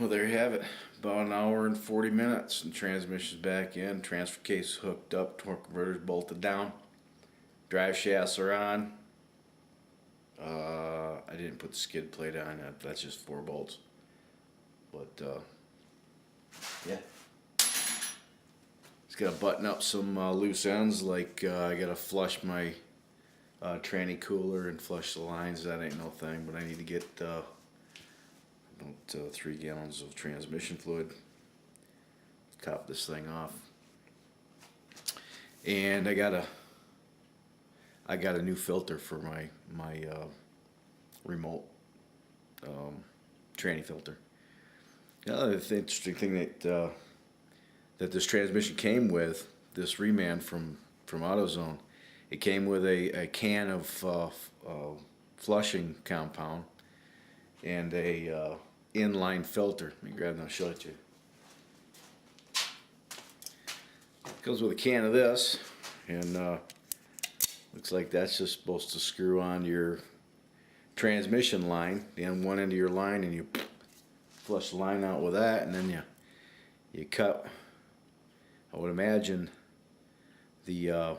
Well, there you have it. About an hour and 40 minutes, and transmission's back in. Transfer case hooked up, torque converter's bolted down. Drive shafts are on. I didn't put the skid plate on that. That's just 4 bolts. But yeah, just gotta button up some loose ends. Like I gotta flush my tranny cooler and flush the lines. That ain't no thing. But I need to get about 3 gallons of transmission fluid. Top this thing off. And I got a new filter for my remote tranny filter. The other interesting thing that this transmission came with, this Reman from AutoZone, it came with a can of flushing compound and a inline filter. Let me grab that and show it to you. Comes with a can of this, and looks like that's just supposed to screw on your transmission line, and one end of your line, and you flush the line out with that, and then you cut, I would imagine, the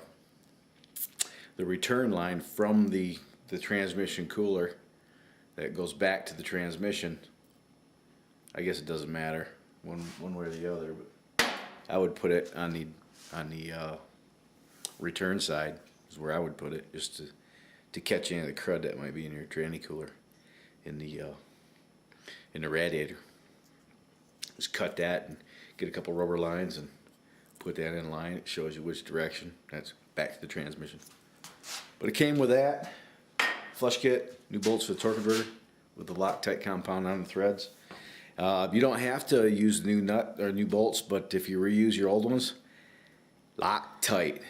return line from the transmission cooler that goes back to the transmission. I guess it doesn't matter one way or the other, but I would put it on the return side is where I would put it, just to catch any of the crud that might be in your tranny cooler in the radiator. Just cut that and get a couple rubber lines and put that in line. It shows you which direction. That's back to the transmission. But it came with that flush kit, new bolts for the torque converter with the Loctite compound on the threads. You don't have to use new nut or new bolts, but if you reuse your old ones, Loctite.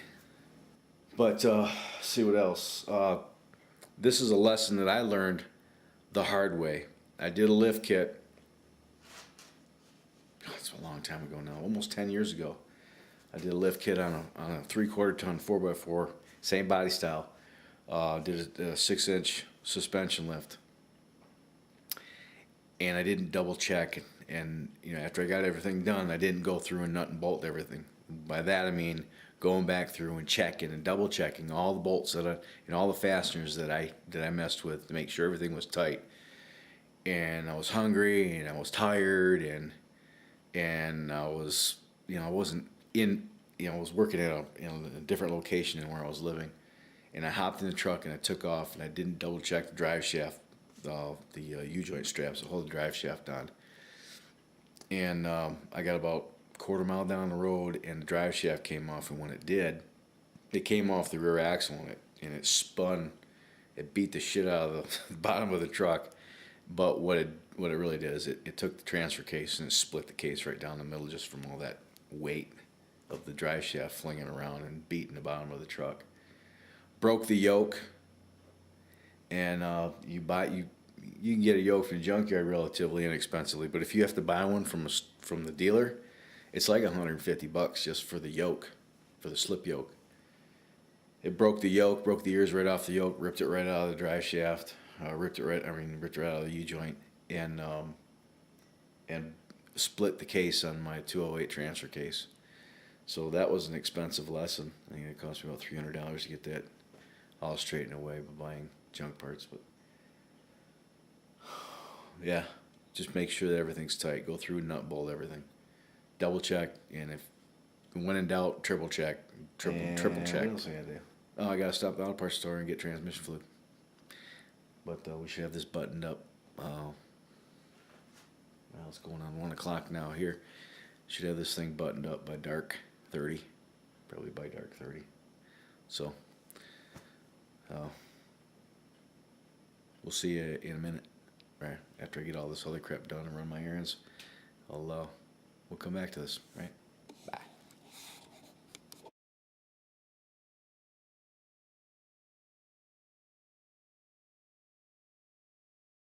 But see what else. This is a lesson that I learned the hard way. I did a lift kit. It's a long time ago now, almost 10 years ago. I did a lift kit on a 3/4 ton 4x4, same body style. Did a 6-inch suspension lift. And I didn't double check, and you know, after I got everything done, I didn't go through and nut and bolt everything. By that I mean going back through and checking and double checking all the bolts and all the fasteners that I messed with to make sure everything was tight. And I was hungry and I was tired and I was, I wasn't in, I was working at a different location than where I was living. And I hopped in the truck and I took off, and I didn't double check the drive shaft, the U-joint straps that hold the drive shaft on. And I got about a 1/4 mile down the road, and the drive shaft came off. And when it did, it came off the rear axle, and it spun. It beat the shit out of the bottom of the truck. But what it really did is it took the transfer case and it split the case right down the middle, just from all that weight of the drive shaft flinging around and beating the bottom of the truck. Broke the yoke. And you can get a yoke from the junkyard relatively inexpensively, but if you have to buy one from the dealer, it's like $150 just for the yoke, for the slip yoke. It broke the yoke, broke the ears right off the yoke, ripped it right out of the drive shaft, ripped it right out of the U-joint, and split the case on my 208 transfer case. So that was an expensive lesson. I think it cost me about $300 to get that all straightened away by buying junk parts. But yeah, just make sure that everything's tight. Go through and nut bolt everything. Double check, and if when in doubt, triple check. Triple check. What else I gotta do? Oh, I gotta stop at the auto parts store and get transmission fluid. But we should have this buttoned up. Well, it's going on 1 o'clock now here. Should have this thing buttoned up by dark 30. Probably by dark 30. So we'll see you in a minute. Right after I get all this other crap done and run my errands, we'll come back to this. Right.